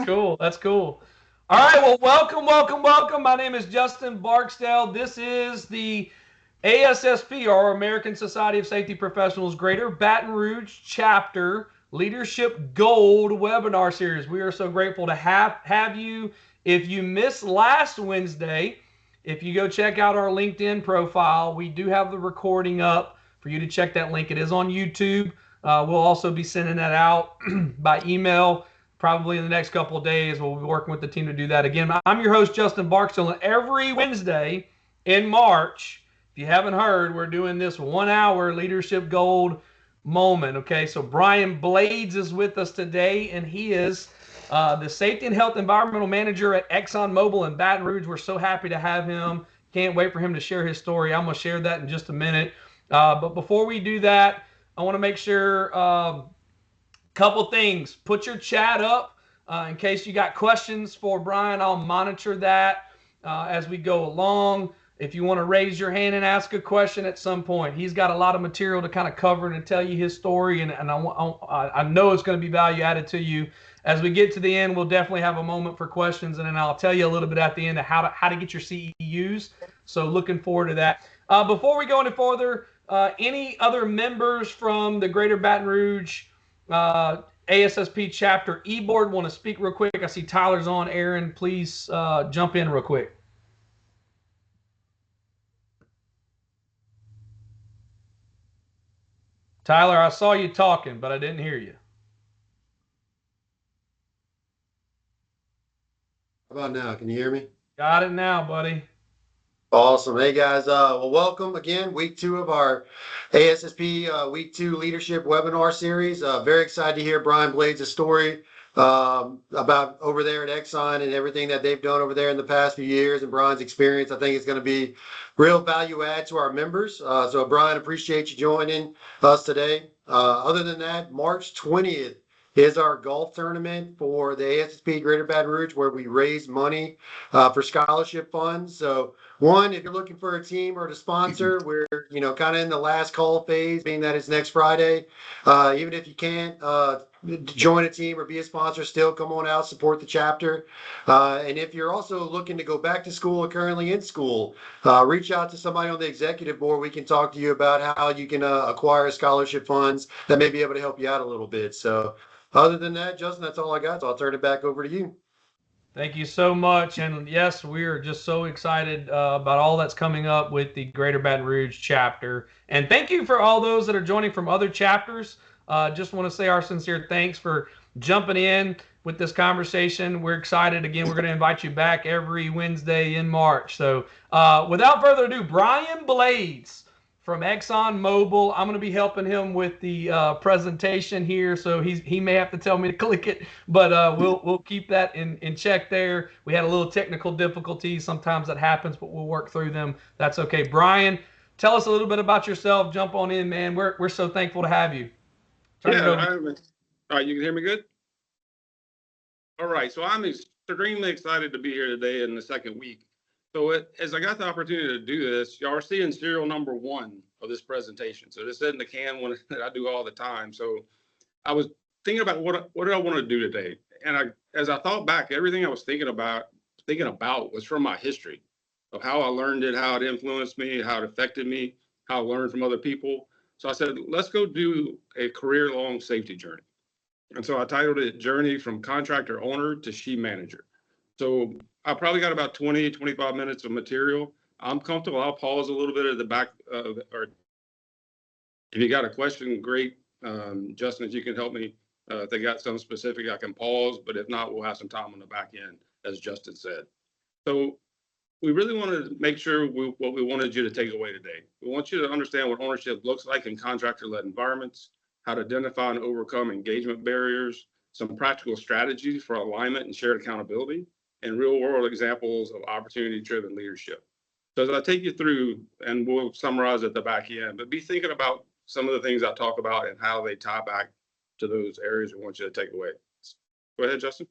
Cool. That's cool. All right. Well, welcome, welcome, welcome. My name is Justin Barksdale. This is the ASSP, or American Society of Safety Professionals, Greater Baton Rouge Chapter Leadership Gold webinar series. We are so grateful to have you. If you missed last Wednesday, if you go check out our LinkedIn profile, we do have the recording up for you to check that link. It is on YouTube. We'll also be sending that out by email probably in the next couple of days. We'll be working with the team to do that. Again, I'm your host, Justin Barksdale, and every Wednesday in March, if you haven't heard, we're doing this 1 hour Leadership Gold moment. Okay, so Brian Blades is with us today, and he is the Safety and Health Environmental Manager at ExxonMobil in Baton Rouge. We're so happy to have him. Can't wait for him to share his story. I'm going to share that in just a minute. But before we do that, I want to make sure couple things. Put your chat up in case you got questions for Brian. I'll monitor that as we go along. If you want to raise your hand and ask a question at some point, he's got a lot of material to kind of cover and to tell you his story, and I know it's going to be value added to you. As we get to the end, we'll definitely have a moment for questions, and then I'll tell you a little bit at the end of how to get your CEUs. So looking forward to that. Before we go any further, any other members from the Greater Baton Rouge ASSP chapter e-board want to speak real quick? I see Tyler's on. Aaron, please jump in real quick. Tyler, I saw you talking, but I didn't hear you. How about now? Can you hear me? Got it now, buddy. Awesome. Hey guys, well, welcome again, week 2 of our ASSP week 2 leadership webinar series. Very excited to hear Brian Blades' story about over there at Exxon and everything that they've done over there in the past few years, and Brian's experience. I think it's going to be real value add to our members. So Brian, appreciate you joining us today. Other than that, March 20th is our golf tournament for the ASSP Greater Baton Rouge, where we raise money for scholarship funds. So one, if you're looking for a team or to sponsor, we're kind of in the last call phase, being that it's next Friday. Even if you can't join a team or be a sponsor, still come on out, support the chapter. And if you're also looking to go back to school or currently in school, reach out to somebody on the executive board. We can talk to you about how you can acquire scholarship funds that may be able to help you out a little bit. So other than that, Justin, that's all I got. So I'll turn it back over to you. Thank you so much. And yes, we are just so excited about all that's coming up with the Greater Baton Rouge chapter. And thank you for all those that are joining from other chapters. Just want to say our sincere thanks for jumping in with this conversation. We're excited. Again, we're going to invite you back every Wednesday in March. So without further ado, Brian Blades from ExxonMobil. I'm going to be helping him with the presentation here, so he may have to tell me to click it, but we'll keep that in check there. We had a little technical difficulties. Sometimes that happens, but we'll work through them. That's okay. Brian, tell us a little bit about yourself. Jump on in, man. We're so thankful to have you. All right, you can hear me good? All right, so I'm extremely excited to be here today in the second week. So as I got the opportunity to do this, y'all are seeing serial number 1 of this presentation. So this isn't the can one that I do all the time. So I was thinking about what do I want to do today? And as I thought back, everything I was thinking about was from my history of how I learned it, how it influenced me, how it affected me, how I learned from other people. So I said, let's go do a career-long safety journey. And so I titled it Journey from Contractor Owner to She Manager. So I probably got about 20, 25 minutes of material. I'm comfortable. I'll pause a little bit at the back, or if you got a question, great. Justin, if you can help me, if they got something specific, I can pause, but if not, we'll have some time on the back end, as Justin said. So we really wanted to make sure what we wanted you to take away today. We want you to understand what ownership looks like in contractor-led environments, how to identify and overcome engagement barriers, some practical strategies for alignment and shared accountability, and real-world examples of opportunity-driven leadership. So as I take you through, and we'll summarize at the back end, but be thinking about some of the things I talk about and how they tie back to those areas we want you to take away. Go ahead, Justin.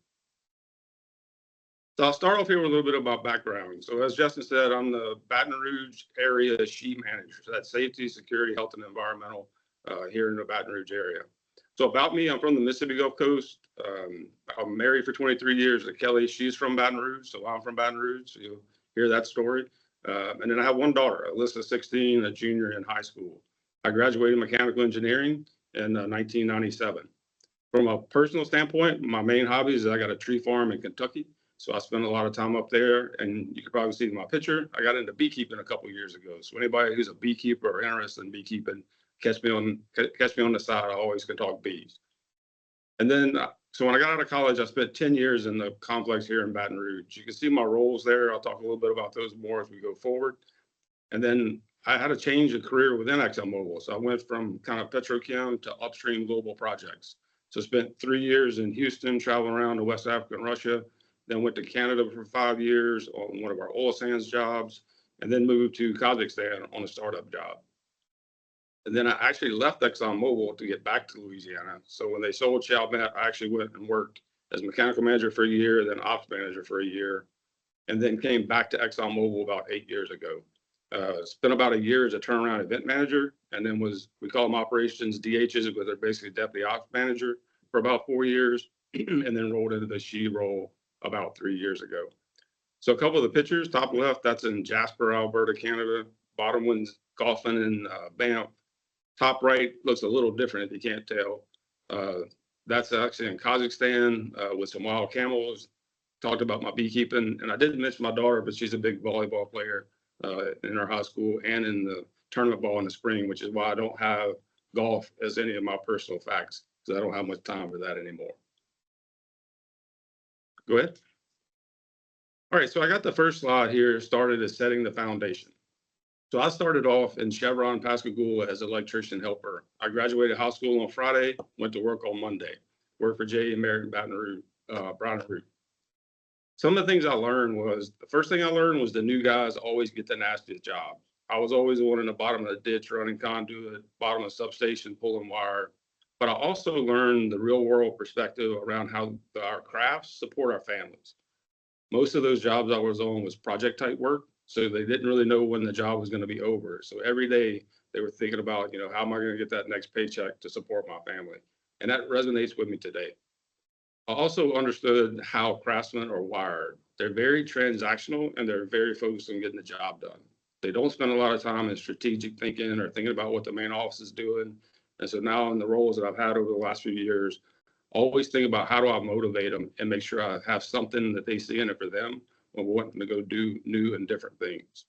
So I'll start off here with a little bit about background. So as Justin said, I'm the Baton Rouge area SHE manager. So that's safety, security, health, and environmental here in the Baton Rouge area. So about me, I'm from the Mississippi Gulf Coast. I'm married for 23 years to Kelly. She's from Baton Rouge, so I'm from Baton Rouge. So you'll hear that story. And then I have one daughter, Alyssa, 16, a junior in high school. I graduated mechanical engineering in 1997. From a personal standpoint, my main hobby is I got a tree farm in Kentucky. So I spend a lot of time up there, and you can probably see in my picture, I got into beekeeping a couple of years ago. So anybody who's a beekeeper or interested in beekeeping, catch me on the side. I always can talk bees. And then, so when I got out of college, I spent 10 years in the complex here in Baton Rouge. You can see my roles there. I'll talk a little bit about those more as we go forward. And then I had a change of career within ExxonMobil. So I went from kind of petrochem to upstream global projects. So spent 3 years in Houston, traveling around to West Africa and Russia. Then went to Canada for 5 years on one of our oil sands jobs, and then moved to Kazakhstan on a startup job. And then I actually left ExxonMobil to get back to Louisiana. So when they sold Chalmette, I actually went and worked as mechanical manager for a year, then ops manager for a year, and then came back to ExxonMobil about 8 years ago. Spent about a year as a turnaround event manager, and then we call them operations DHs, but they're basically deputy ops manager for about 4 years, and then rolled into the SHE role about 3 years ago. So a couple of the pictures, top left, that's in Jasper, Alberta, Canada. Bottom one's golfing in Banff. Top right looks a little different if you can't tell. That's actually in Kazakhstan with some wild camels. Talked about my beekeeping, and I didn't mention my daughter, but she's a big volleyball player in our high school and in the tournament ball in the spring, which is why I don't have golf as any of my personal facts, because I don't have much time for that anymore. Go ahead. All right, so I got the first slide here started as setting the foundation. So I started off in Chevron Pascagoula as an electrician helper. I graduated high school on Friday, went to work on Monday, worked for J.E. American Baton Rouge, Baton Rouge. Some of the things I learned was, the first thing I learned was the new guys always get the nastiest job. I was always the one in the bottom of the ditch running conduit, bottom of the substation pulling wire. But I also learned the real world perspective around how our crafts support our families. Most of those jobs I was on was project type work. So they didn't really know when the job was going to be over. So every day they were thinking about, how am I going to get that next paycheck to support my family? And that resonates with me today. I also understood how craftsmen are wired. They're very transactional and they're very focused on getting the job done. They don't spend a lot of time in strategic thinking or thinking about what the main office is doing. And so now in the roles that I've had over the last few years, always think about how do I motivate them and make sure I have something that they see in it for them when we're wanting to go do new and different things.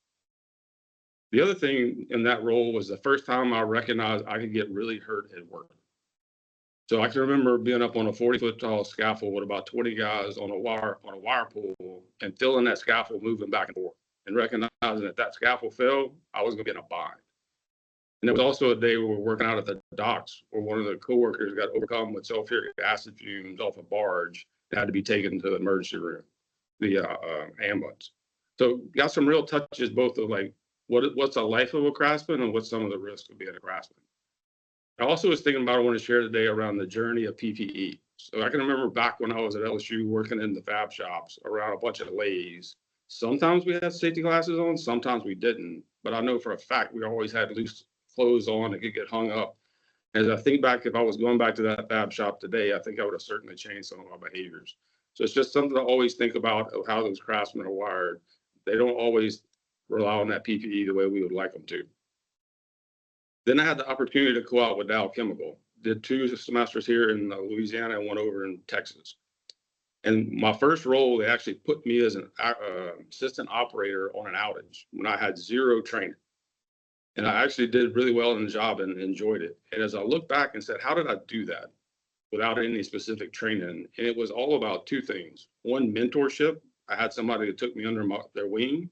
The other thing in that role was the first time I recognized I could get really hurt at work. So I can remember being up on a 40-foot tall scaffold with about 20 guys on a wire pull and feeling that scaffold moving back and forth and recognizing that that scaffold fell, I was going to be in a bind. And there was also a day we were working out at the docks where one of the coworkers got overcome with sulfuric acid fumes off a barge and had to be taken to the emergency room, the ambulance. So got some real touches both of like what's the life of a craftsman and what's some of the risks of being a craftsman. I also was thinking about, I want to share today around the journey of PPE. So I can remember back when I was at LSU working in the fab shops around a bunch of lathes. Sometimes we had safety glasses on, sometimes we didn't. But I know for a fact we always had loose clothes on that could get hung up. As I think back, if I was going back to that fab shop today, I think I would have certainly changed some of my behaviors. So it's just something to always think about of how those craftsmen are wired. They don't always rely on that PPE the way we would like them to. Then I had the opportunity to go out with Dow Chemical. Did 2 semesters here in Louisiana and 1 over in Texas. And my first role, they actually put me as an assistant operator on an outage when I had 0 training. And I actually did really well in the job and enjoyed it. And as I look back and said, how did I do that without any specific training? And it was all about 2 things. One, mentorship. I had somebody that took me under their wing,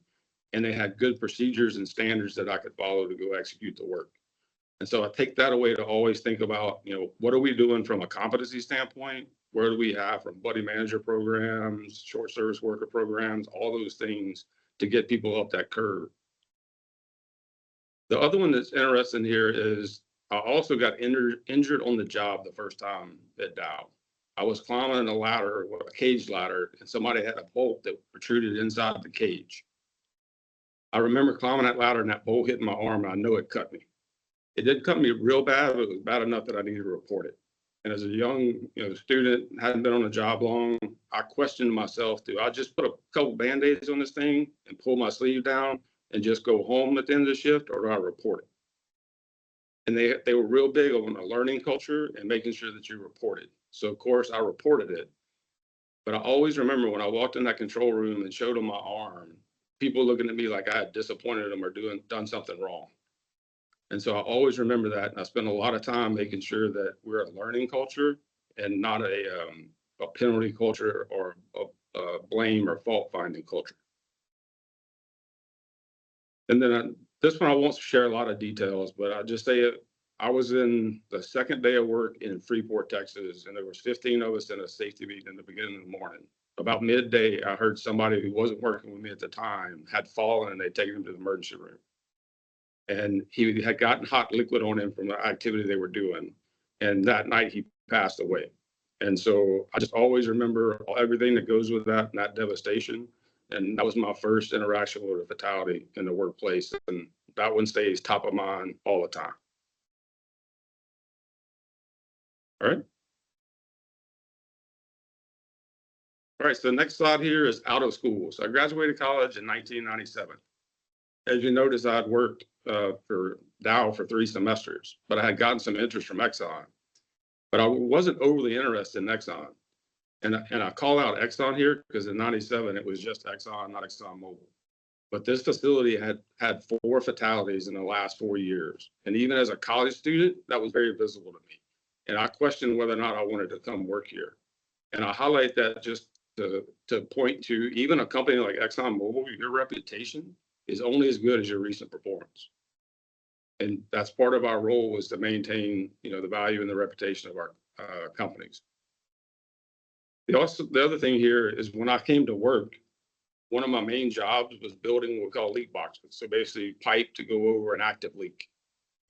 and they had good procedures and standards that I could follow to go execute the work. And so I take that away to always think about, what are we doing from a competency standpoint? Where do we have from buddy manager programs, short service worker programs, all those things to get people up that curve. The other one that's interesting here is I also got injured on the job the first time at Dow. I was climbing a ladder, a cage ladder, and somebody had a bolt that protruded inside the cage. I remember climbing that ladder and that bolt hitting my arm, and I know it cut me. It didn't cut me real bad, but it was bad enough that I needed to report it. And as a young, student, hadn't been on a job long, I questioned myself, do I just put a couple Band-Aids on this thing and pull my sleeve down and just go home at the end of the shift, or do I report it? And they were real big on a learning culture and making sure that you reported. So of course I reported it. But I always remember when I walked in that control room and showed them my arm, people looking at me like I had disappointed them or done something wrong. And so I always remember that. And I spent a lot of time making sure that we're a learning culture and not a penalty culture or a blame or fault finding culture. And then this one, I won't share a lot of details, but I'll just say it. I was in the second day of work in Freeport, Texas, and there was 15 of us in a safety meeting in the beginning of the morning. About midday, I heard somebody who wasn't working with me at the time had fallen, and they'd taken him to the emergency room. And he had gotten hot liquid on him from the activity they were doing. And that night he passed away. And so I just always remember everything that goes with that and that devastation. And that was my first interaction with a fatality in the workplace. And that one stays top of mind all the time. All right. All right. So the next slide here is out of school. So I graduated college in 1997. As you notice, I'd worked for Dow for 3 semesters, but I had gotten some interest from Exxon. But I wasn't overly interested in Exxon. And I call out Exxon here because in 97, it was just Exxon, not ExxonMobil. But this facility had 4 fatalities in the last 4 years. And even as a college student, that was very visible to me. And I questioned whether or not I wanted to come work here. And I highlight that just to point to even a company like ExxonMobil, your reputation is only as good as your recent performance. And that's part of our role, was to maintain, the value and the reputation of our companies. The other thing here is when I came to work, one of my main jobs was building what we call leak boxes. So basically pipe to go over an active leak.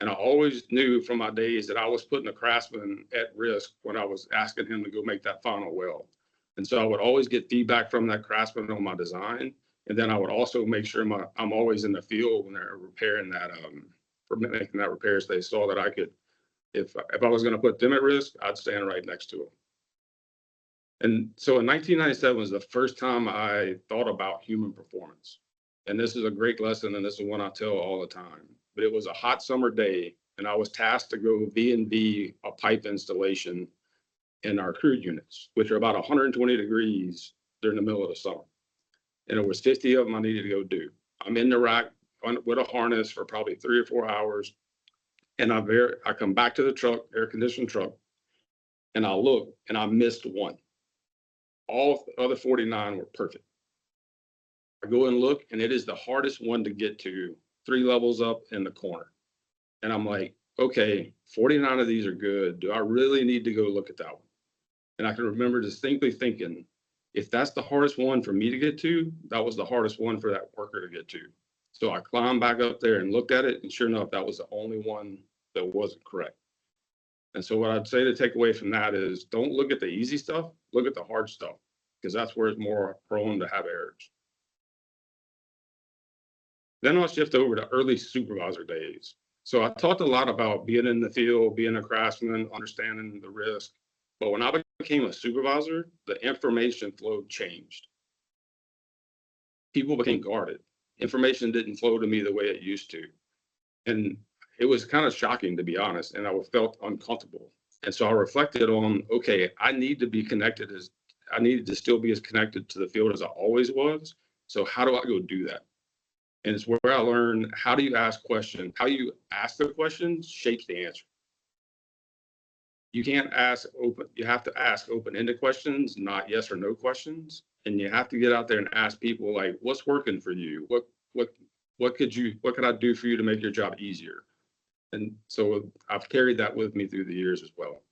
And I always knew from my days that I was putting a craftsman at risk when I was asking him to go make that final weld. And so I would always get feedback from that craftsman on my design. And then I would also make sure I'm always in the field when they're repairing that, for making that repair, so they saw that I could, if I was going to put them at risk, I'd stand right next to them. And so in 1997 was the first time I thought about human performance. And this is a great lesson, and this is one I tell all the time. But it was a hot summer day, and I was tasked to go V&V a pipe installation in our crude units, which are about 120 degrees during the middle of the summer. And it was 50 of them I needed to go do. I'm in the rack with a harness for probably 3 or 4 hours. And I come back to the truck, air conditioned truck, and I look, and I missed one. All the other 49 were perfect. I go and look, and it is the hardest one to get to, 3 levels up in the corner. And I'm like, okay, 49 of these are good. Do I really need to go look at that one? And I can remember distinctly thinking, if that's the hardest one for me to get to, that was the hardest one for that worker to get to. So I climbed back up there and looked at it, and sure enough, that was the only one that wasn't correct. And so what I'd say to take away from that is, don't look at the easy stuff, look at the hard stuff, because that's where it's more prone to have errors. Then I'll shift over to early supervisor days. So I talked a lot about being in the field, being a craftsman, understanding the risk. But when I became a supervisor, the information flow changed. People became guarded. Information didn't flow to me the way it used to. And it was kind of shocking, to be honest, and I felt uncomfortable. And so I reflected on, okay, I needed to still be as connected to the field as I always was. So how do I go do that? And it's where I learned, how do you ask questions? How you ask the questions shapes the answer. You can't ask you have to ask open-ended questions, not yes or no questions. And you have to get out there and ask people, like, what's working for you? What could I do for you to make your job easier? And so I've carried that with me through the years as well.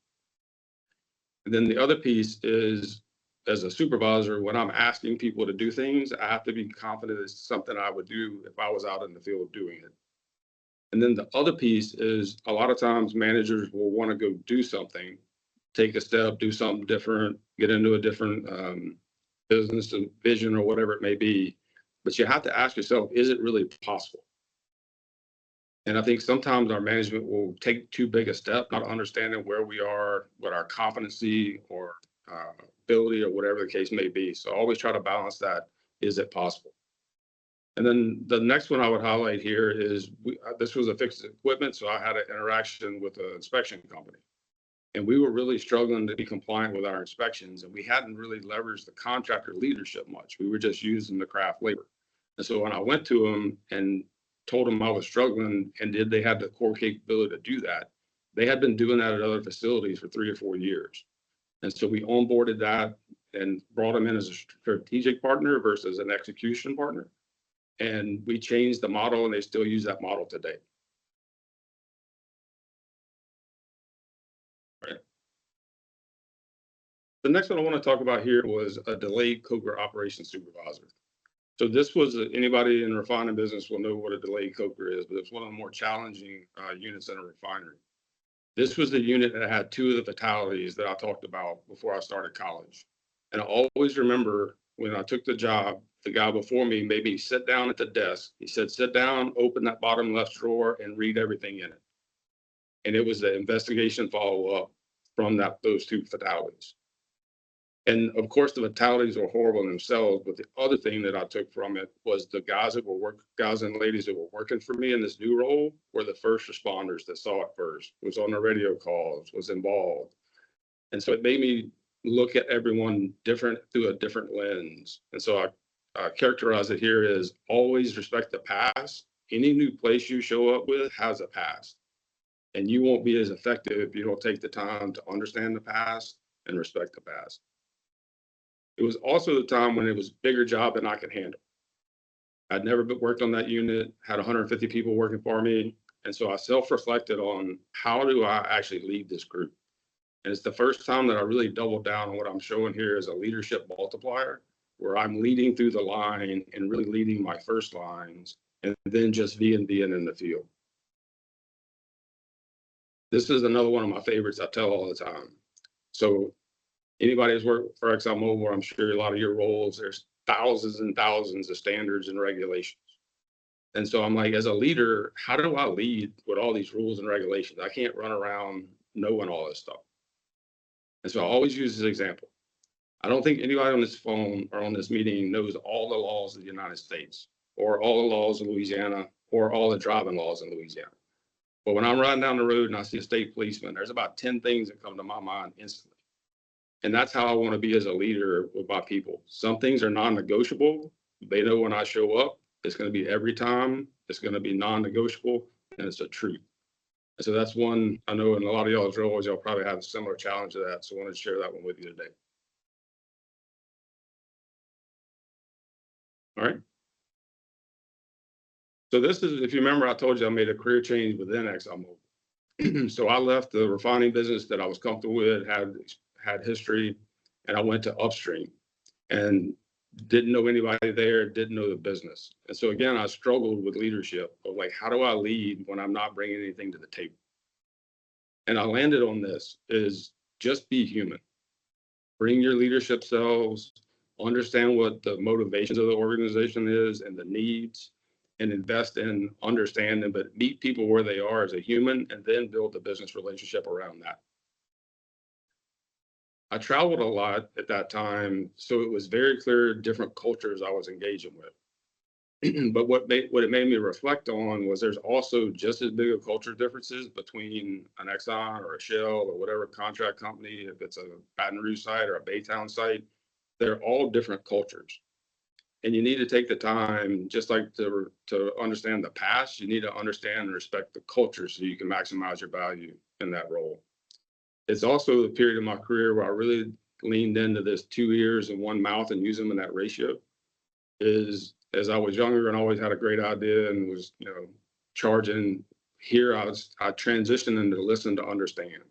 And then the other piece is, as a supervisor, when I'm asking people to do things, I have to be confident it's something I would do if I was out in the field doing it. And then the other piece is, a lot of times managers will want to go do something, take a step, do something different, get into a different business vision or whatever it may be. But you have to ask yourself, is it really possible? And I think sometimes our management will take too big a step, not understanding where we are, what our competency or ability or whatever the case may be. So I always try to balance that. Is it possible? And then the next one I would highlight here is this was a fixed equipment. So I had an interaction with an inspection company. And we were really struggling to be compliant with our inspections. And we hadn't really leveraged the contractor leadership much. We were just using the craft labor. And so when I went to them and told them I was struggling and did they have the core capability to do that, they had been doing that at other facilities for 3 or 4 years. And so we onboarded that and brought them in as a strategic partner versus an execution partner. And we changed the model, and they still use that model today. Right. The next one I want to talk about here was a delayed coker operations supervisor. So this was anybody in the refining business will know what a delayed coker is, but it's one of the more challenging units in a refinery. This was the unit that had 2 of the fatalities that I talked about before I started college. And I always remember when I took the job, the guy before me made me sit down at the desk. He said, sit down, open that bottom left drawer and read everything in it. And it was the investigation follow-up from those 2 fatalities. And of course, the fatalities were horrible in themselves. But the other thing that I took from it was the guys and ladies that were working for me in this new role were the first responders that saw it first, was on the radio calls, was involved. And so it made me look at everyone different through a different lens. And so I characterize it here as always respect the past. Any new place you show up with has a past. And you won't be as effective if you don't take the time to understand the past and respect the past. It was also the time when it was a bigger job than I could handle. I'd never worked on that unit, had 150 people working for me. And so I self-reflected on how do I actually lead this group? And it's the first time that I really doubled down on what I'm showing here as a leadership multiplier, where I'm leading through the line and really leading my first lines, and then just being in the field. This is another one of my favorites I tell all the time. So anybody who's worked for ExxonMobil, I'm sure a lot of your roles, there's thousands and thousands of standards and regulations. And so I'm like, as a leader, how do I lead with all these rules and regulations? I can't run around knowing all this stuff. And so I always use this example. I don't think anybody on this phone or on this meeting knows all the laws of the United States or all the laws of Louisiana or all the driving laws in Louisiana. But when I'm riding down the road and I see a state policeman, there's about 10 things that come to my mind instantly. And that's how I want to be as a leader with my people. Some things are non-negotiable. They know when I show up, it's going to be every time. It's going to be non-negotiable, and it's a truth. And so that's one I know in a lot of y'all's roles, y'all probably have a similar challenge to that. So I wanted to share that one with you today. All right. So this is, if you remember, I told you I made a career change within ExxonMobil. So I left the refining business that I was comfortable with, had history, and I went to upstream and didn't know anybody there, didn't know the business. And so again, I struggled with leadership of like, how do I lead when I'm not bringing anything to the table? And I landed on this is just be human. Bring your leadership selves, understand what the motivations of the organization is and the needs, and invest in understanding, but meet people where they are as a human and then build a business relationship around that. I traveled a lot at that time, so it was very clear different cultures I was engaging with. But what it made me reflect on was there's also just as big of culture differences between an Exxon or a Shell or whatever contract company, if it's a Baton Rouge site or a Baton site, they're all different cultures. And you need to take the time, just like to understand the past, you need to understand and respect the culture so you can maximize your value in that role. It's also the period of my career where I really leaned into this 2 ears and 1 mouth and use them in that ratio. Is as I was younger and always had a great idea and was, charging. Here I transitioned into listen to understand.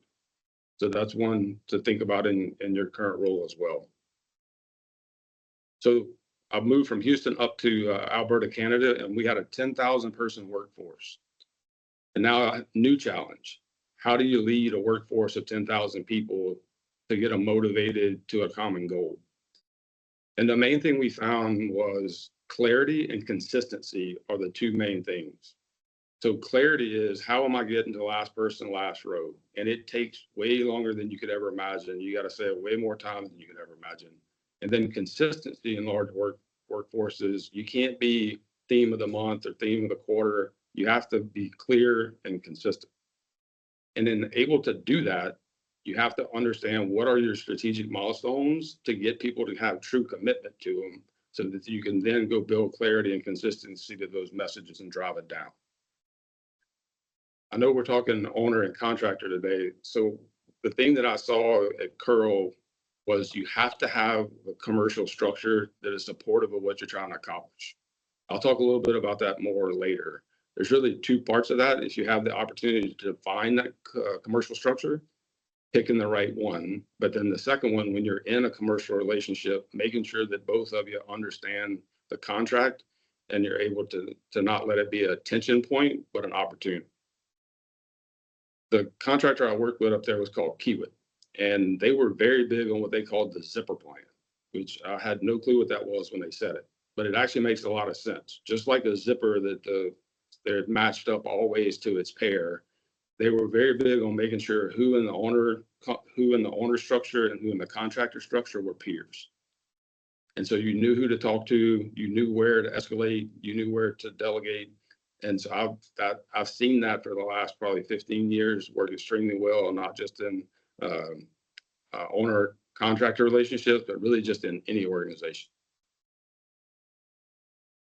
So that's one to think about in your current role as well. So I moved from Houston up to Alberta, Canada, and we had a 10,000 person workforce. And now a new challenge. How do you lead a workforce of 10,000 people to get them motivated to a common goal? And the main thing we found was clarity and consistency are the 2 main things. So clarity is, how am I getting to the last person, last row? And it takes way longer than you could ever imagine. You got to say it way more times than you could ever imagine. And then consistency in large workforces. You can't be theme of the month or theme of the quarter. You have to be clear and consistent. And then able to do that, you have to understand what are your strategic milestones to get people to have true commitment to them, so that you can then go build clarity and consistency to those messages and drive it down. I know we're talking owner and contractor today. So the thing that I saw at G.O.L.D was you have to have a commercial structure that is supportive of what you're trying to accomplish. I'll talk a little bit about that more later. There's really two parts of that. If you have the opportunity to define that commercial structure, picking the right one. But then the second one, when you're in a commercial relationship, making sure that both of you understand the contract and you're able to not let it be a tension point, but an opportunity. The contractor I worked with up there was called Kiewit, and they were very big on what they called the zipper plan, which I had no clue what that was when they said it, but it actually makes a lot of sense. Just like a zipper that they're matched up always to its pair, they were very big on making sure who in the owner structure and who in the contractor structure were peers. And so you knew who to talk to, you knew where to escalate, you knew where to delegate. And so I've seen that for the last probably 15 years work extremely well, not just in owner contractor relationships, but really just in any organization.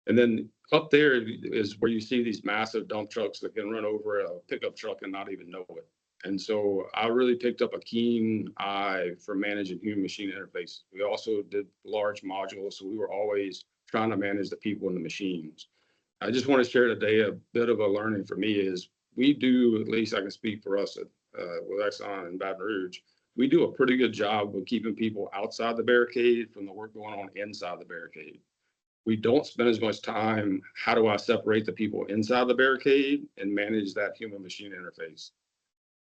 And then up there is where you see these massive dump trucks that can run over a pickup truck and not even know it. And so I really picked up a keen eye for managing human machine interfaces. We also did large modules, so we were always trying to manage the people and the machines. I just want to share today a bit of a learning for me is we do, at least I can speak for us with Exxon and Baton Rouge, we do a pretty good job of keeping people outside the barricade from the work going on inside the barricade. We don't spend as much time, how do I separate the people inside the barricade and manage that human machine interface?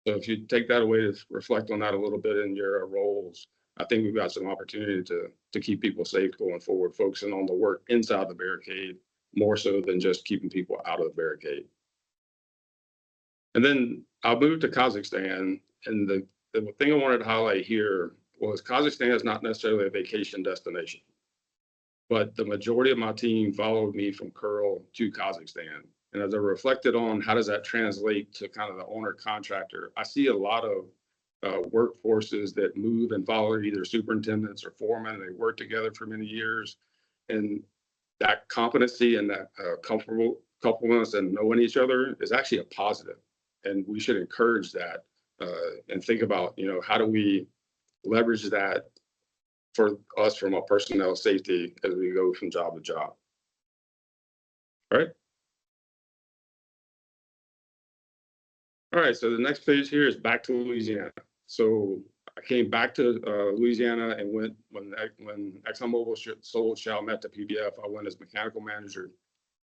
So if you take that away to reflect on that a little bit in your roles, I think we've got some opportunity to keep people safe going forward, focusing on the work inside the barricade more so than just keeping people out of the barricade. And then I'll move to Kazakhstan. And the thing I wanted to highlight here was Kazakhstan is not necessarily a vacation destination, but the majority of my team followed me from G.O.L.D to Kazakhstan. And as I reflected on how does that translate to kind of the owner contractor, I see a lot of workforces that move and follow either superintendents or foremen, and they work together for many years. And that competency and that comfortableness and knowing each other is actually a positive. And we should encourage that and think about, how do we leverage that for us from a personnel safety as we go from job to job. All right. All right, so the next page here is back to Louisiana. So I came back to Louisiana and went when ExxonMobil sold Chalmette to PBF. I went as mechanical manager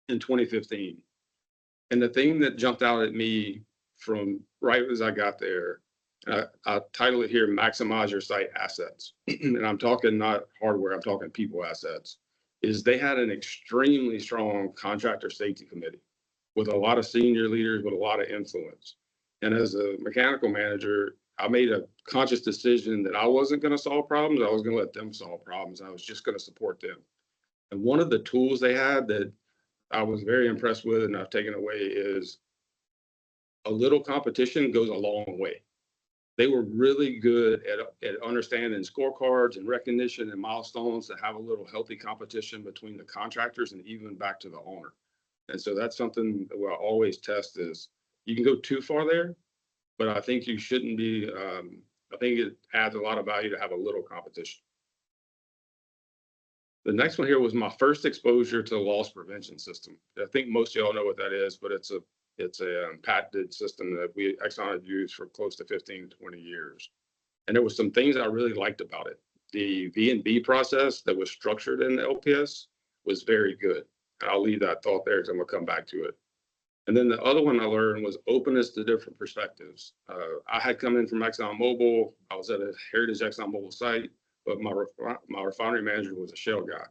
in 2015. And the thing that jumped out at me from right as I got there, I title it here, maximize your site assets. And I'm talking not hardware, I'm talking people assets, is they had an extremely strong contractor safety committee with a lot of senior leaders with a lot of influence. And as a mechanical manager, I made a conscious decision that I wasn't going to solve problems. I was going to let them solve problems. I was just going to support them. And one of the tools they had that I was very impressed with and I've taken away is a little competition goes a long way. They were really good at understanding scorecards and recognition and milestones to have a little healthy competition between the contractors and even back to the owner. And so that's something that we'll always test is you can go too far there, but I think you shouldn't be, I think it adds a lot of value to have a little competition. The next one here was my first exposure to the loss prevention system. I think most of y'all know what that is, but it's a patented system that Exxon had used for close to 15, 20 years. And there was some things I really liked about it. The V&B process that was structured in the LPS was very good. And I'll leave that thought there because I'm gonna come back to it. And then the other one I learned was openness to different perspectives. I had come in from ExxonMobil. I was at a heritage ExxonMobil site, but my refinery manager was a Shell guy.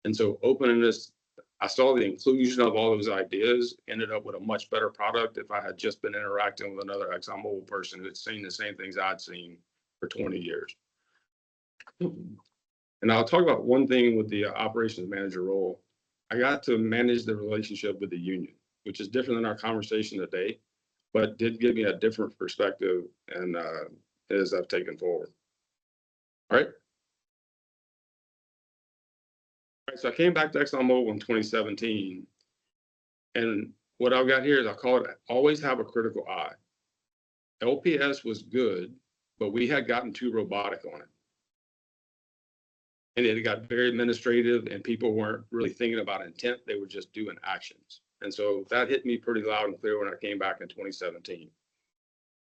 And so openness, I saw the inclusion of all those ideas ended up with a much better product if I had just been interacting with another ExxonMobil person who had seen the same things I'd seen for 20 years. And I'll talk about one thing with the operations manager role. I got to manage the relationship with the union, which is different than our conversation today, but did give me a different perspective and as I've taken forward. All right. All right, so I came back to ExxonMobil in 2017, and what I've got here is I call it always have a critical eye. LPS was good, but we had gotten too robotic on it. And it got very administrative and people weren't really thinking about intent. They were just doing actions. And so that hit me pretty loud and clear when I came back in 2017.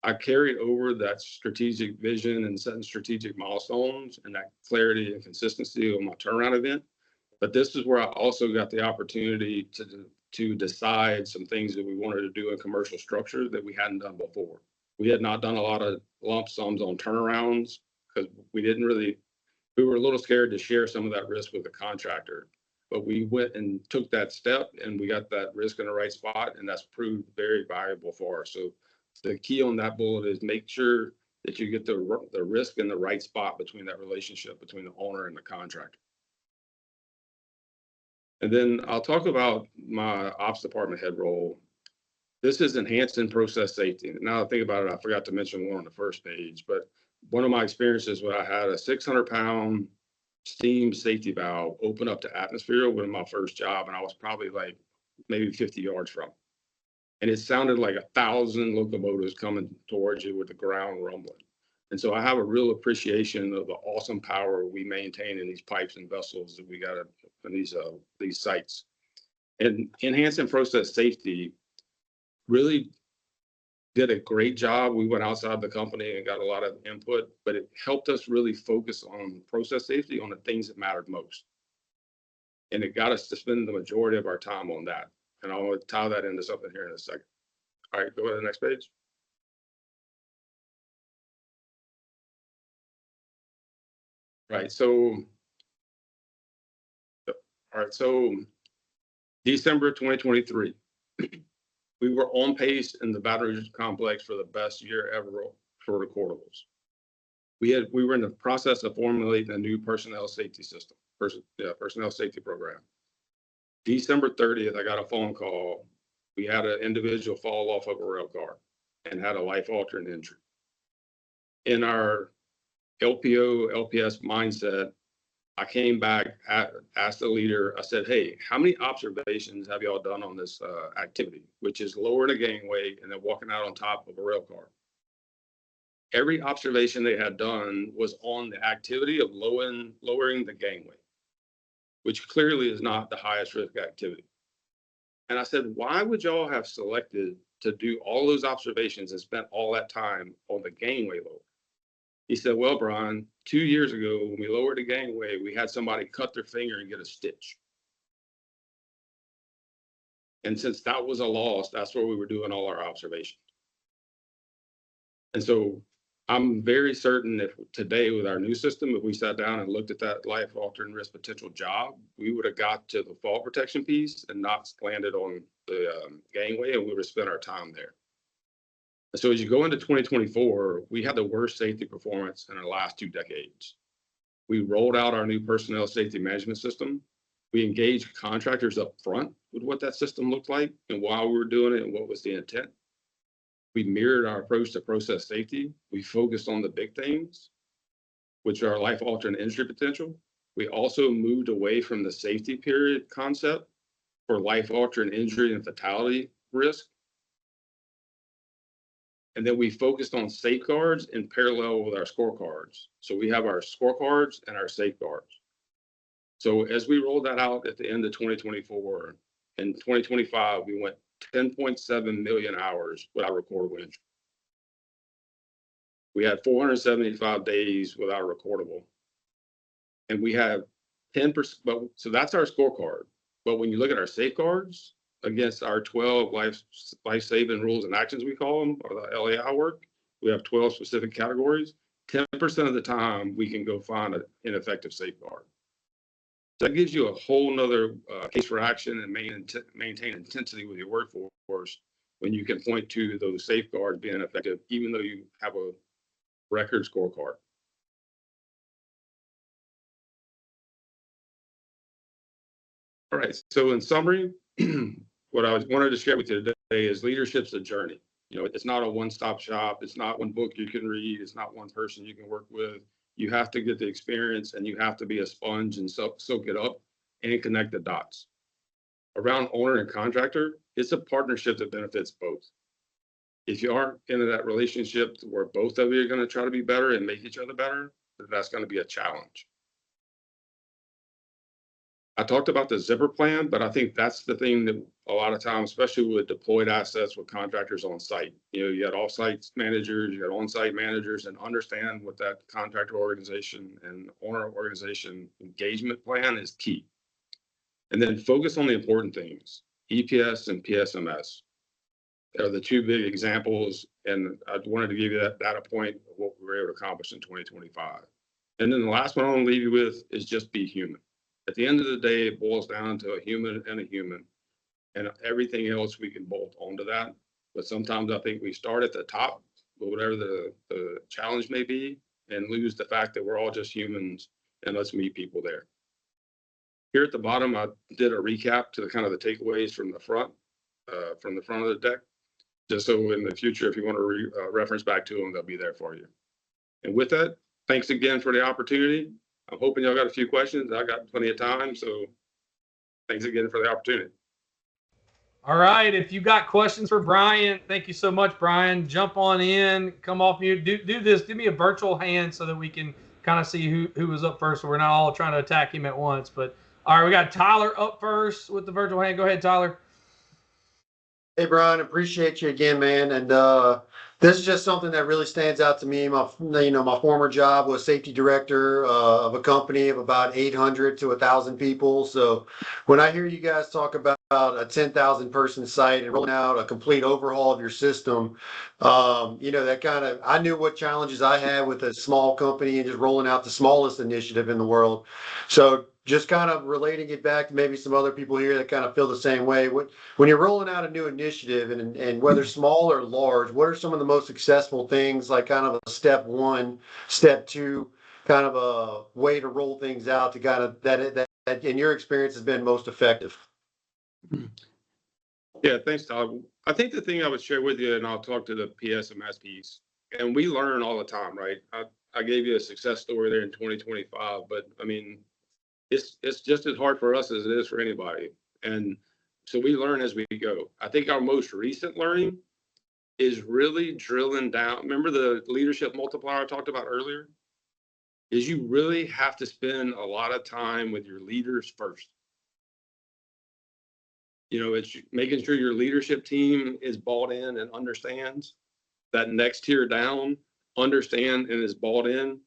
I carried over that strategic vision and setting strategic milestones and that clarity and consistency of my turnaround event. But this is where I also got the opportunity to decide some things that we wanted to do in commercial structure that we hadn't done before. We had not done a lot of lump sums on turnarounds because we were a little scared to share some of that risk with the contractor. But we went and took that step and we got that risk in the right spot, and that's proved very valuable for us. So the key on that bullet is make sure that you get the risk in the right spot between that relationship between the owner and the contractor. And then I'll talk about my ops department head role. This is enhancing process safety. Now I think about it, I forgot to mention one on the first page, but one of my experiences when I had a 600-pound steam safety valve open up to atmosphere with my first job, and I was probably like maybe 50 yards from it. And it sounded like 1,000 locomotives coming towards you with the ground rumbling. And so I have a real appreciation of the awesome power we maintain in these pipes and vessels that we got in these sites. And enhancing process safety really did a great job. We went outside the company and got a lot of input, but it helped us really focus on process safety on the things that mattered most. And it got us to spend the majority of our time on that. And I'll tie that into something here in a second. All right, go to the next page. Right, so, all right, so December 2023, we were on pace in the Baton Rouge complex for the best year ever for recordables. We were in the process of formulating a new personnel safety system, personnel safety program. December 30th, I got a phone call. We had an individual fall off of a rail car and had a life-altering injury. In our LPO, LPS mindset, I came back, asked the leader, I said, hey, how many observations have y'all done on this activity, which is lowering a gangway and then walking out on top of a rail car? Every observation they had done was on the activity of lowering the gangway, which clearly is not the highest risk activity. And I said, why would y'all have selected to do all those observations and spent all that time on the gangway lower? He said, well, Brian, 2 years ago, when we lowered the gangway, we had somebody cut their finger and get a stitch. And since that was a loss, that's where we were doing all our observations. And so I'm very certain if today with our new system, if we sat down and looked at that life-altering risk potential job, we would have got to the fall protection piece and not landed on the gangway, and we would have spent our time there. So as you go into 2024, we had the worst safety performance in the last 2 decades. We rolled out our new personnel safety management system. We engaged contractors up front with what that system looked like and why we were doing it and what was the intent. We mirrored our approach to process safety. We focused on the big things, which are life-altering injury potential. We also moved away from the safety period concept for life-altering injury and fatality risk. And then we focused on safeguards in parallel with our scorecards. So we have our scorecards and our safeguards. So as we rolled that out at the end of 2024, in 2025, we went 10.7 million hours without recordable injury. We had 475 days without a recordable. And we have 10%, so that's our scorecard. But when you look at our safeguards, against our 12 life-saving rules and actions, we call them, or the LAI work, we have 12 specific categories. 10% of the time, we can go find an ineffective safeguard. So that gives you a whole nother case for action and maintain intensity with your workforce when you can point to those safeguards being effective, even though you have a record scorecard. All right, so in summary, what I wanted to share with you today is leadership's a journey. You know, it's not a one-stop shop. It's not one book you can read. It's not one person you can work with. You have to get the experience, and you have to be a sponge and soak it up and connect the dots. Around owner and contractor, it's a partnership that benefits both. If you aren't into that relationship where both of you are going to try to be better and make each other better, that's going to be a challenge. I talked about the zipper plan, but I think that's the thing that a lot of times, especially with deployed assets with contractors on site, you know, you got off-site managers, you got on-site managers, and understand what that contractor organization and owner organization engagement plan is key. And then focus on the important things. EPS and PSMS are the two big examples, and I wanted to give you that data point of what we were able to accomplish in 2025. And then the last one I want to leave you with is just be human. At the end of the day, it boils down to a human and a human, and everything else we can bolt onto that. But sometimes I think we start at the top, whatever the challenge may be, and lose the fact that we're all just humans, and let's meet people there. Here at the bottom, I did a recap to the kind of the takeaways from the front of the deck, just so in the future, if you want to reference back to them, they'll be there for you. And with that, thanks again for the opportunity. I'm hoping y'all got a few questions. I got plenty of time, so thanks again for the opportunity. All right. If you got questions for Brian, thank you so much, Brian. Jump on in, come off mute. Do this. Give me a virtual hand so that we can kind of see who was up first, so we're not all trying to attack him at once. But all right, we got Tyler up first with the virtual hand. Go ahead, Tyler. Hey, Brian, appreciate you again, man. And this is just something that really stands out to me. My former job was safety director of a company of about 800 to 1,000 people. So when I hear you guys talk about a 10,000 person site and rolling out a complete overhaul of your system, that kind of, I knew what challenges I had with a small company and just rolling out the smallest initiative in the world. So just kind of relating it back to maybe some other people here that kind of feel the same way. When you're rolling out a new initiative, and whether small or large, what are some of the most successful things, like kind of a step one, step two, kind of a way to roll things out to kind of that in your experience has been most effective? Yeah, thanks, Todd. I think the thing I would share with you, and I'll talk to the PSMS piece, and we learn all the time, right? I gave you a success story there in 2025, but I mean, it's just as hard for us as it is for anybody. And so we learn as we go. I think our most recent learning is really drilling down. Remember the leadership multiplier I talked about earlier? Is you really have to spend a lot of time with your leaders first. You know, it's making sure your leadership team is bought in and understands. That next tier down, understand and is bought in,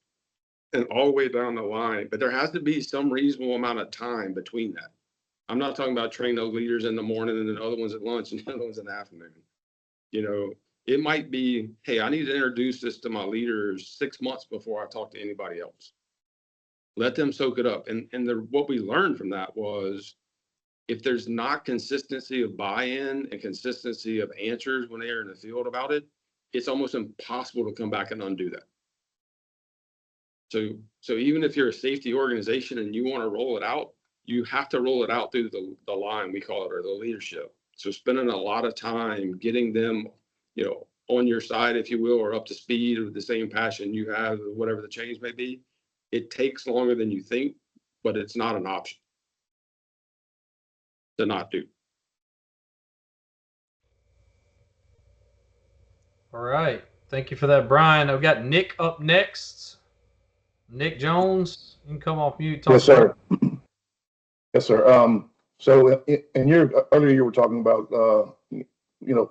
and all the way down the line. But there has to be some reasonable amount of time between that. I'm not talking about training those leaders in the morning and then the other ones at lunch and the other ones in the afternoon. You know, it might be, hey, I need to introduce this to my leaders 6 months before I talk to anybody else. Let them soak it up. And what we learned from that was, if there's not consistency of buy-in and consistency of answers when they're in the field about it, it's almost impossible to come back and undo that. So even if you're a safety organization and you want to roll it out, you have to roll it out through the line, we call it, or the leadership. So spending a lot of time getting them, on your side, if you will, or up to speed with the same passion you have, whatever the change may be. It takes longer than you think, but it's not an option to not do. All right. Thank you for that, Brian. I've got Nick up next. Nick Jones, you can come off mute. Yes, sir. Yes, sir. So in your earlier, you were talking about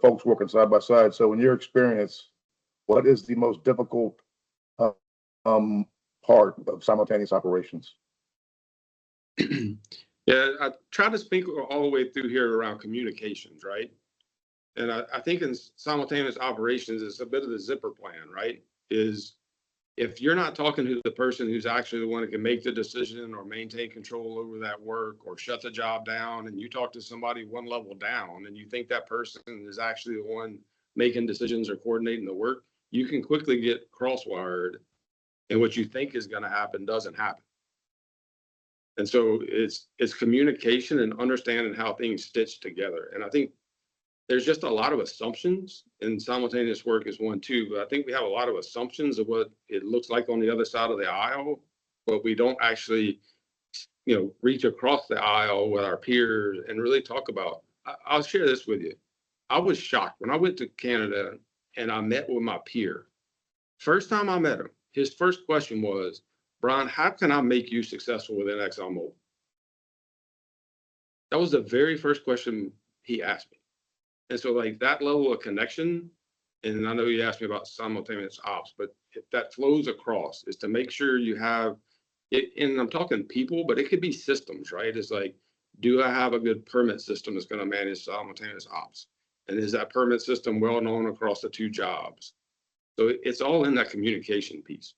folks working side by side. So in your experience, what is the most difficult part of simultaneous operations? Yeah, I try to speak all the way through here around communications, right? And I think in simultaneous operations, it's a bit of the zipper plan, right? Is if you're not talking to the person who's actually the one that can make the decision or maintain control over that work or shut the job down, and you talk to somebody one level down and you think that person is actually the one making decisions or coordinating the work, you can quickly get crosswired, and what you think is going to happen doesn't happen. And so it's communication and understanding how things stitch together. And I think there's just a lot of assumptions, and simultaneous work is one too, but I think we have a lot of assumptions of what it looks like on the other side of the aisle, but we don't actually, reach across the aisle with our peers and really talk about. I'll share this with you. I was shocked when I went to Canada and I met with my peer. First time I met him, his first question was, Brian, how can I make you successful within ExxonMobil? That was the very first question he asked me. And so like that level of connection, and I know you asked me about simultaneous ops, but if that flows across is to make sure you have it, and I'm talking people, but it could be systems, right? It's like, do I have a good permit system that's going to manage simultaneous ops? And is that permit system well known across the two jobs? So it's all in that communication piece.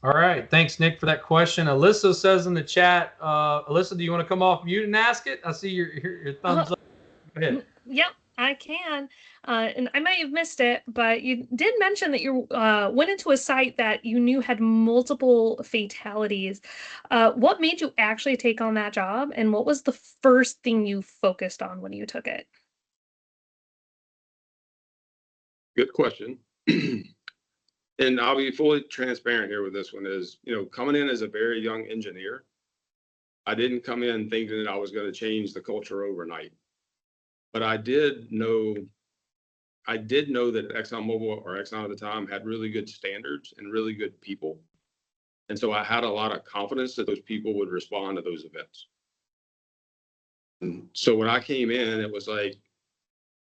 All right. Thanks, Nick, for that question. Alyssa says in the chat, Alyssa, do you want to come off mute and ask it? I see your thumbs up. Go ahead. Yep, I can. And I might have missed it, but you did mention that you went into a site that you knew had multiple fatalities. What made you actually take on that job? And what was the first thing you focused on when you took it? Good question. And I'll be fully transparent here with this one is, coming in as a very young engineer, I didn't come in thinking that I was going to change the culture overnight. But I did know that ExxonMobil, or Exxon at the time, had really good standards and really good people. And so I had a lot of confidence that those people would respond to those events. And so when I came in, it was like,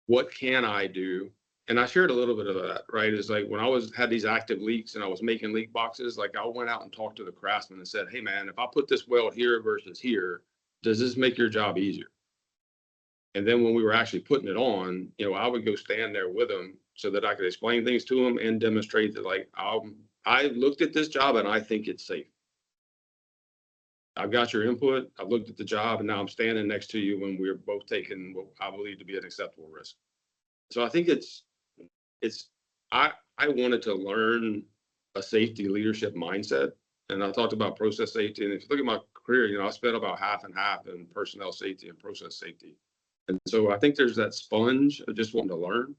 what can I do? And I shared a little bit of that, right? It's like when I had these active leaks and I was making leak boxes, like I went out and talked to the craftsman and said, hey man, if I put this weld here versus here, does this make your job easier? And then when we were actually putting it on, I would go stand there with them so that I could explain things to them and demonstrate that, like, I looked at this job and I think it's safe. I've got your input. I've looked at the job, and now I'm standing next to you when we're both taking what I believe to be an acceptable risk. So I think I wanted to learn a safety leadership mindset. And I talked about process safety. And if you look at my career, I spent about half and half in personnel safety and process safety. And so I think there's that sponge of just wanting to learn.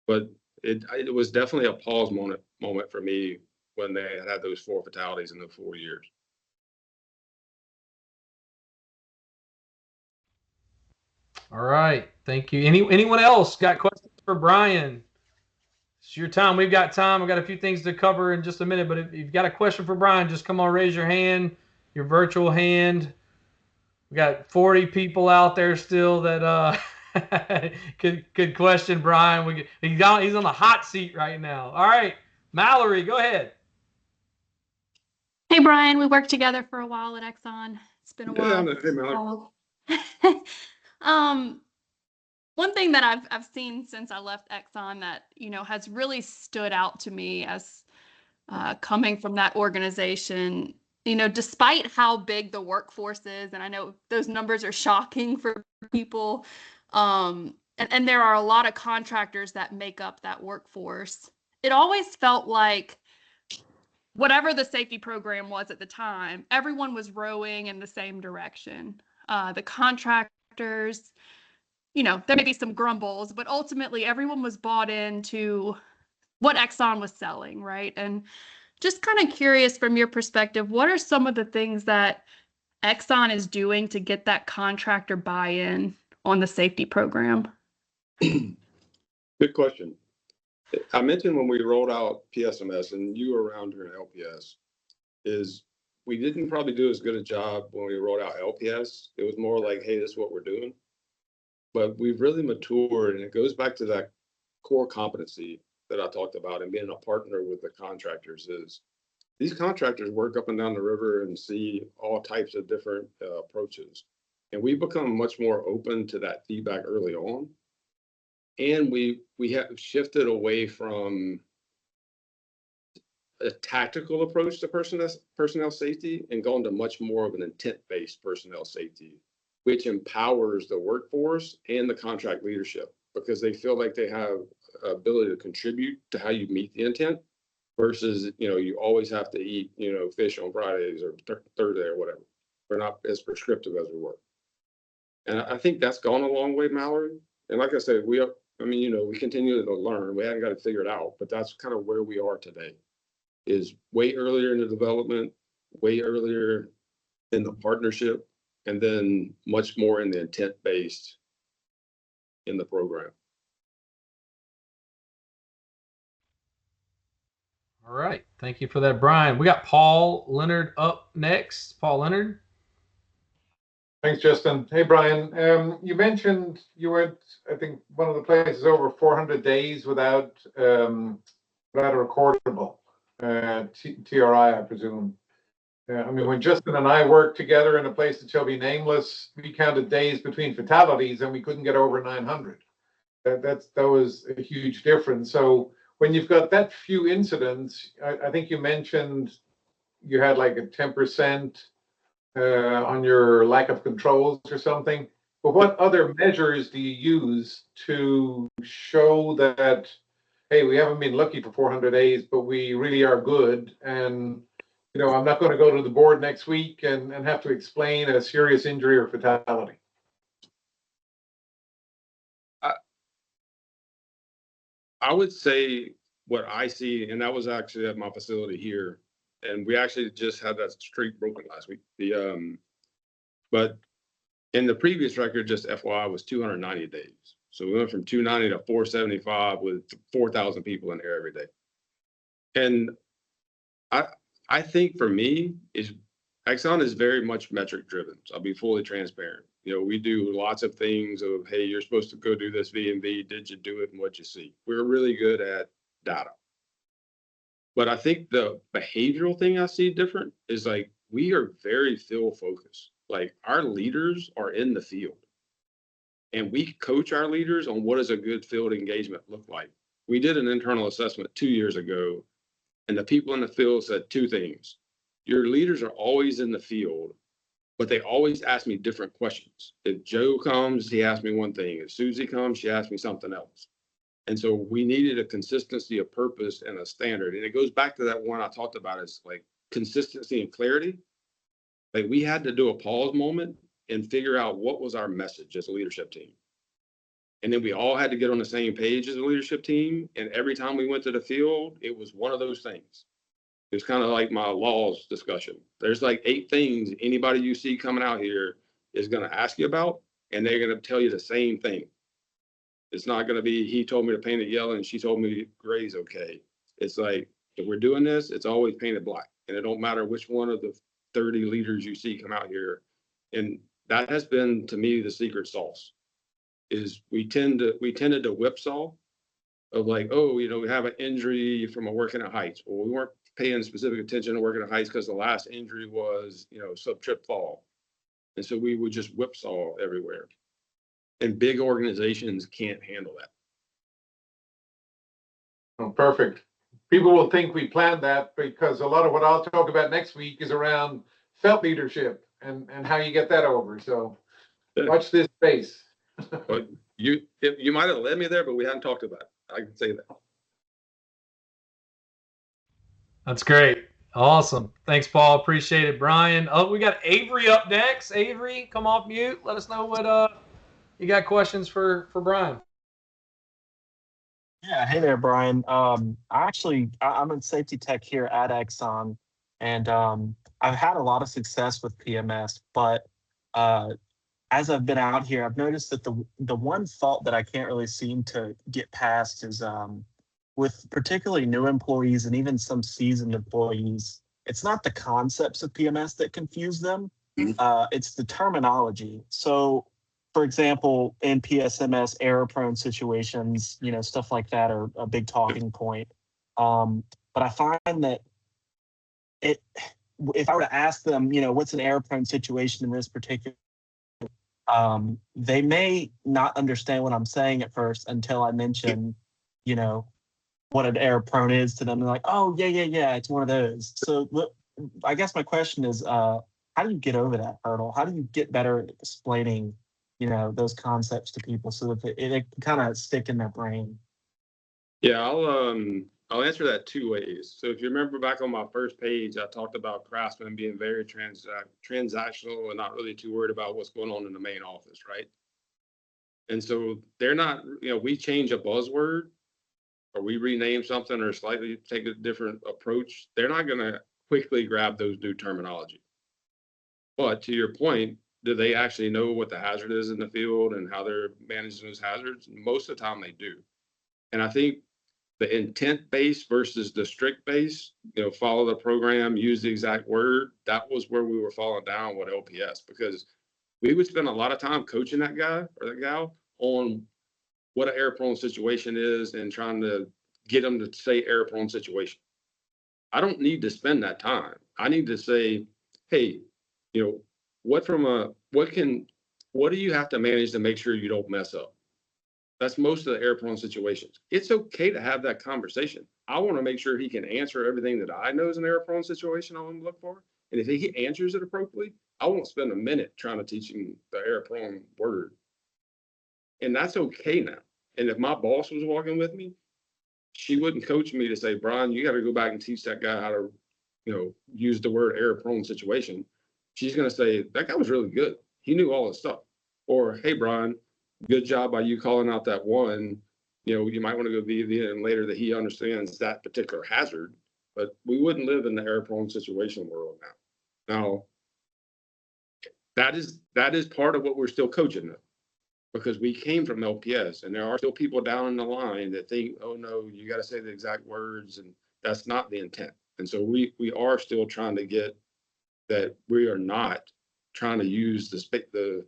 But it was definitely a pause moment for me when they had those 4 fatalities in the 4 years. All right. Thank you. Anyone else got questions for Brian? It's your time. We've got time. I've got a few things to cover in just a minute, but if you've got a question for Brian, just come on, raise your hand, your virtual hand. We got 40 people out there still that could question Brian. He's on the hot seat right now. All right, Mallory, go ahead. Hey, Brian, we worked together for a while at Exxon. It's been a while. Hey, Mallory. One thing that I've seen since I left Exxon that, has really stood out to me as coming from that organization, despite how big the workforce is, and I know those numbers are shocking for people, and there are a lot of contractors that make up that workforce, it always felt like whatever the safety program was at the time, everyone was rowing in the same direction. The contractors, there may be some grumbles, but ultimately everyone was bought into what Exxon was selling, right? And just kind of curious from your perspective, what are some of the things that Exxon is doing to get that contractor buy-in on the safety program? Good question. I mentioned when we rolled out PSMS, and you were around during LPS, is we didn't probably do as good a job when we rolled out LPS. It was more like, hey, this is what we're doing. But we've really matured, and it goes back to that core competency that I talked about and being a partner with the contractors. Is these contractors work up and down the river and see all types of different approaches. And we've become much more open to that feedback early on. And we have shifted away from a tactical approach to personnel safety and gone to much more of an intent-based personnel safety, which empowers the workforce and the contract leadership because they feel like they have ability to contribute to how you meet the intent versus, you always have to eat, fish on Fridays or Thursday or whatever. We're not as prescriptive as we were. And I think that's gone a long way, Mallory. And like I said, we continue to learn. We haven't got it figured out, but that's kind of where we are today. Is way earlier in the development, way earlier in the partnership, and then much more in the intent-based in the program. All right. Thank you for that, Brian. We got Paul Leonard up next. Paul Leonard. Thanks, Justin. Hey, Brian. You mentioned you went, I think, one of the places over 400 days without a recordable. TRI, I presume. I mean, when Justin and I worked together in a place that shall be nameless, we counted days between fatalities and we couldn't get over 900. That was a huge difference. So when you've got that few incidents, I think you mentioned you had like a 10% on your lack of controls or something. But what other measures do you use to show that, hey, we haven't been lucky for 400 days, but we really are good? And, I'm not going to go to the board next week and have to explain a serious injury or fatality. I would say what I see, and that was actually at my facility here, and we actually just had that streak broken last week. But in the previous record, just FYI, was 290 days. So we went from 290 to 475 with 4,000 people in there every day. And I think for me, Exxon is very much metric driven. So I'll be fully transparent. We do lots of things of, hey, you're supposed to go do this V&V. Did you do it and what you see? We're really good at data. But I think the behavioral thing I see different is like, we are very field focused. Like our leaders are in the field and we coach our leaders on what does a good field engagement look like. We did an internal assessment 2 years ago and the people in the field said two things. Your leaders are always in the field, but they always ask me different questions. If Joe comes, he asks me one thing. If Susie comes, she asks me something else. And so we needed a consistency of purpose and a standard. And it goes back to that one I talked about is like consistency and clarity. Like we had to do a pause moment and figure out what was our message as a leadership team. And then we all had to get on the same page as a leadership team. And every time we went to the field, it was one of those things. It's kind of like my laws discussion. There's like 8 things anybody you see coming out here is going to ask you about, and they're going to tell you the same thing. It's not going to be, he told me to paint it yellow and she told me gray's okay. It's like, if we're doing this, it's always painted black. And it don't matter which one of the 30 leaders you see come out here. And that has been, to me, the secret sauce. Is we tended to whipsaw of like, oh, we have an injury from a working at heights. Well, we weren't paying specific attention to working at heights because the last injury was, sub-trip fall. And so we would just whipsaw everywhere. And big organizations can't handle that. Oh, perfect. People will think we planned that because a lot of what I'll talk about next week is around felt leadership and how you get that over. So watch this space. But you might have led me there, but we hadn't talked about it. I can say that. That's great. Awesome. Thanks, Paul. Appreciate it, Brian. Oh, we got Avery up next. Avery, come off mute. Let us know what you got questions for Brian. Yeah, hey there, Brian. I'm in safety tech here at Exxon, and I've had a lot of success with PMS, but as I've been out here, I've noticed that the one fault that I can't really seem to get past is with particularly new employees and even some seasoned employees, it's not the concepts of PMS that confuse them, it's the terminology. So, for example, in PSMS, error-prone situations, stuff like that are a big talking point. But I find that if I were to ask them, what's an error-prone situation in this particular, They may not understand what I'm saying at first until I mention, you know, what an error prone is to them. They're like, oh, yeah, it's one of those. So I guess my question is, how do you get over that hurdle? How do you get better at explaining, those concepts to people so that it can kind of stick in their brain? Yeah, I'll answer that two ways. So if you remember back on my first page, I talked about craftsmen being very transactional and not really too worried about what's going on in the main office, right? And so they're not, we change a buzzword or we rename something or slightly take a different approach, they're not going to quickly grab those new terminology. But to your point, do they actually know what the hazard is in the field and how they're managing those hazards? Most of the time they do. And I think the intent base versus the strict base, follow the program, use the exact word, that was where we were falling down with LPS, because we would spend a lot of time coaching that guy or that gal on what an error prone situation is and trying to get them to say error prone situation. I don't need to spend that time. I need to say, hey, what do you have to manage to make sure you don't mess up? That's most of the error prone situations. It's okay to have that conversation. I want to make sure he can answer everything that I know is an error prone situation I want to look for. And if he answers it appropriately, I won't spend a minute trying to teach him the error prone word. And that's okay now. And if my boss was walking with me, she wouldn't coach me to say, Brian, you got to go back and teach that guy how to, use the word error prone situation. She's going to say, that guy was really good. He knew all this stuff. Or, hey, Brian, good job by you calling out that one. You might want to go VV in later that he understands that particular hazard, but we wouldn't live in the error prone situation world now. Now, that is part of what we're still coaching them, because we came from LPS and there are still people down in the line that think, oh no, you got to say the exact words, and that's not the intent. And so we are still trying to get that we are not trying to use the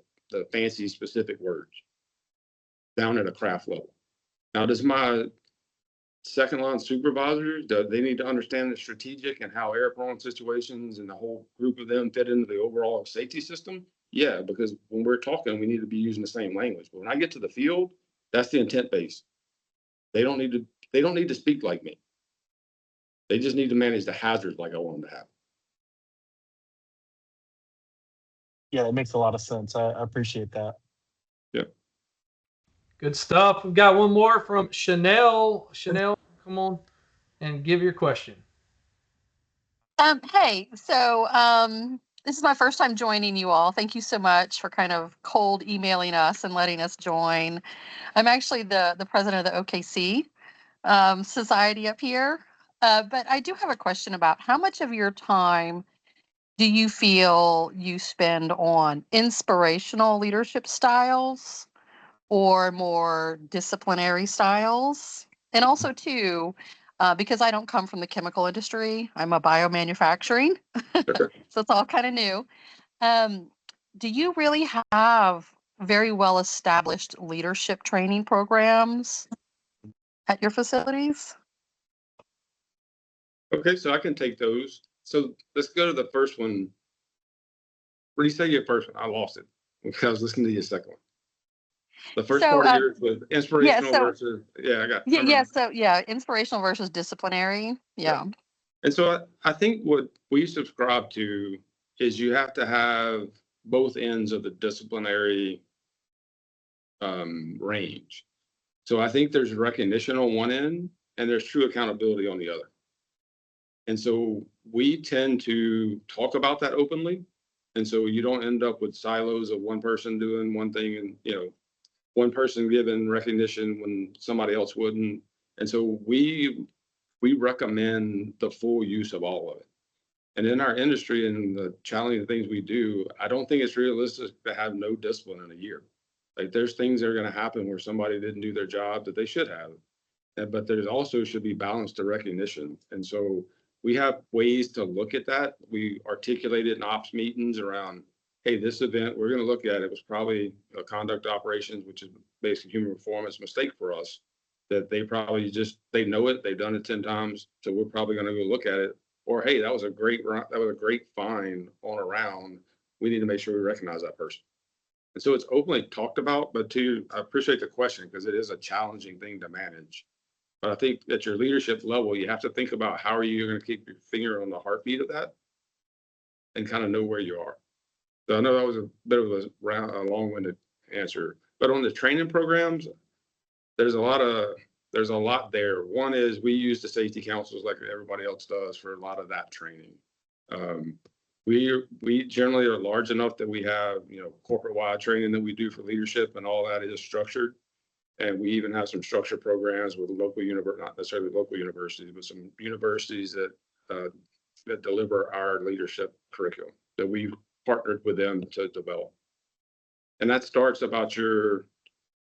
fancy specific words down at a craft level. Now, does my second line supervisors, do they need to understand the strategic and how error prone situations and the whole group of them fit into the overall safety system? Yeah, because when we're talking, we need to be using the same language. But when I get to the field, that's the intent base. They don't need to speak like me. They just need to manage the hazards like I want them to have. Yeah, it makes a lot of sense. I appreciate that. Yeah. Good stuff. We've got one more from Chanel. Chanel, come on and give your question. Hey, so this is my first time joining you all. Thank you so much for kind of cold emailing us and letting us join. I'm actually the president of the OKC society up here. But I do have a question about how much of your time do you feel you spend on inspirational leadership styles or more disciplinary styles? And also, too, because I don't come from the chemical industry, I'm a biomanufacturing, so it's all kind of new. Do you really have very well established leadership training programs at your facilities? Okay, so I can take those. So let's go to the first one. What do you say your first one? I lost it because I was listening to your second one. The first part of yours was inspirational versus, I got. Inspirational versus disciplinary. Yeah. And so I think what we subscribe to is you have to have both ends of the disciplinary range. So I think there's recognition on one end and there's true accountability on the other. And so we tend to talk about that openly. And so you don't end up with silos of one person doing one thing and, one person giving recognition when somebody else wouldn't. And so we recommend the full use of all of it. And in our industry and the challenging things we do, I don't think it's realistic to have no discipline in a year. Like there's things that are going to happen where somebody didn't do their job that they should have. But there's also should be balance to recognition. And so we have ways to look at that. We articulated in ops meetings around, hey, this event, we're going to look at it was probably a conduct operations, which is basically human performance mistake for us, that they probably they know it, they've done it 10 times. So we're probably going to go look at it. Or, hey, that was a great find on a round. We need to make sure we recognize that person. And so it's openly talked about, but I appreciate the question because it is a challenging thing to manage. But I think at your leadership level, you have to think about how are you going to keep your finger on the heartbeat of that and kind of know where you are. So I know that was a bit of a long-winded answer, but on the training programs, there's a lot there. One is we use the safety councils like everybody else does for a lot of that training. We generally are large enough that we have, corporate-wide training that we do for leadership, and all that is structured. And we even have some structured programs with not necessarily local universities, but some universities that deliver our leadership curriculum that we've partnered with them to develop. And that starts about your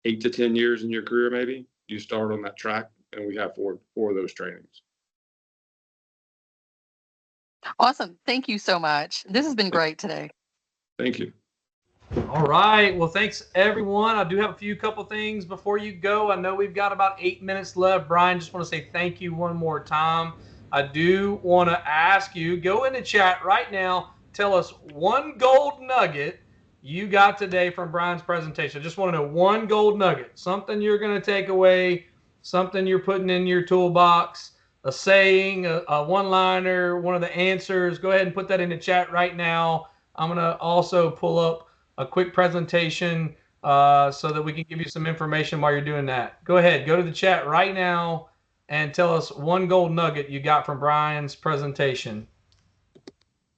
8 to 10 years in your career, maybe. You start on that track, and we have four of those trainings. Awesome. Thank you so much. This has been great today. Thank you. All right. Well, thanks, everyone. I do have a couple things before you go. I know we've got about 8 minutes left. Brian, just want to say thank you one more time. I do want to ask you, go in the chat right now. Tell us one gold nugget you got today from Brian's presentation. I just want to know one gold nugget, something you're going to take away, something you're putting in your toolbox, a saying, a one-liner, one of the answers. Go ahead and put that in the chat right now. I'm going to also pull up a quick presentation so that we can give you some information while you're doing that. Go ahead, go to the chat right now and tell us one gold nugget you got from Brian's presentation.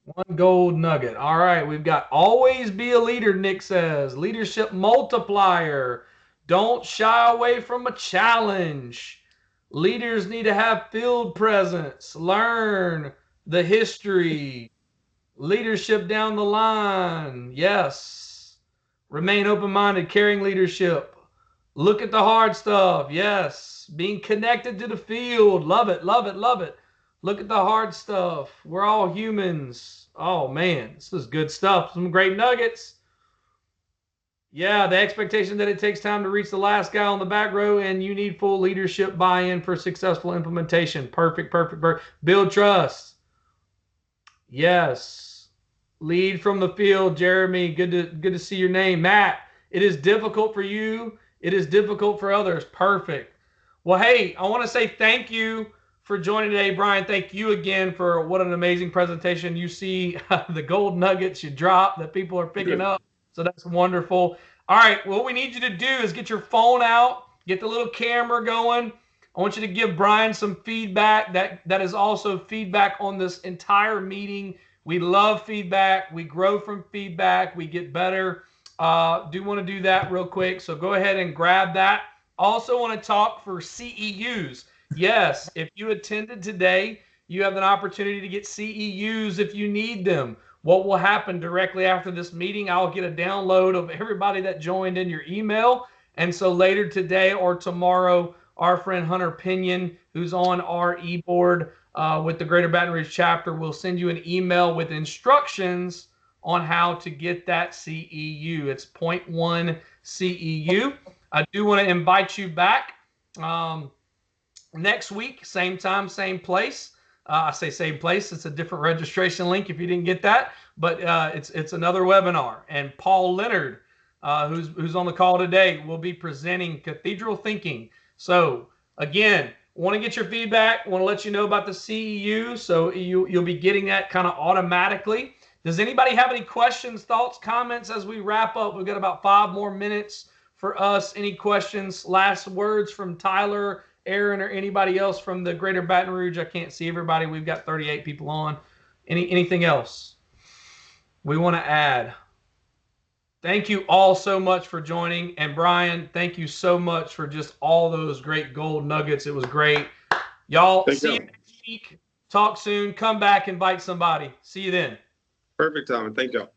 One gold nugget. All right, we've got always be a leader, Nick says. Leadership multiplier. Don't shy away from a challenge. Leaders need to have field presence. Learn the history. Leadership down the line. Yes. Remain open-minded, caring leadership. Look at the hard stuff. Yes. Being connected to the field. Love it, love it, love it. Look at the hard stuff. We're all humans. Oh, man. This is good stuff. Some great nuggets. Yeah, the expectation that it takes time to reach the last guy on the back row, and you need full leadership buy-in for successful implementation. Perfect, perfect, perfect. Build trust. Yes. Lead from the field, Jeremy. Good to see your name. Matt, it is difficult for you. It is difficult for others. Perfect. Well, hey, I want to say thank you for joining today. Brian, thank you again for what an amazing presentation. You see the gold nuggets you drop that people are picking up. So that's wonderful. All right, what we need you to do is get your phone out, get the little camera going. I want you to give Brian some feedback. That is also feedback on this entire meeting. We love feedback. We grow from feedback. We get better. Do want to do that real quick. So go ahead and grab that. Also want to talk for CEUs. Yes, if you attended today, you have an opportunity to get CEUs if you need them. What will happen directly after this meeting, I'll get a download of everybody that joined in your email. And so later today or tomorrow, our friend Hunter Pinion, who's on our e-board with the Greater Baton Rouge chapter, will send you an email with instructions on how to get that CEU. It's 0.1 CEU. I do want to invite you back next week, same time, same place. I say same place. It's a different registration link if you didn't get that, but it's another webinar. And Paul Leonard, who's on the call today, will be presenting Cathedral Thinking. So again, want to get your feedback. Want to let you know about the CEU, so you'll be getting that kind of automatically. Does anybody have any questions, thoughts, comments as we wrap up? We've got about 5 more minutes for us. Any questions, last words from Tyler, Aaron, or anybody else from the Greater Baton Rouge? I can't see everybody. We've got 38 people on. Anything else we want to add? Thank you all so much for joining. And Brian, thank you so much for just all those great gold nuggets. It was great. Y'all, see you next week. Talk soon. Come back, invite somebody. See you then. Perfect, Tom. Thank y'all.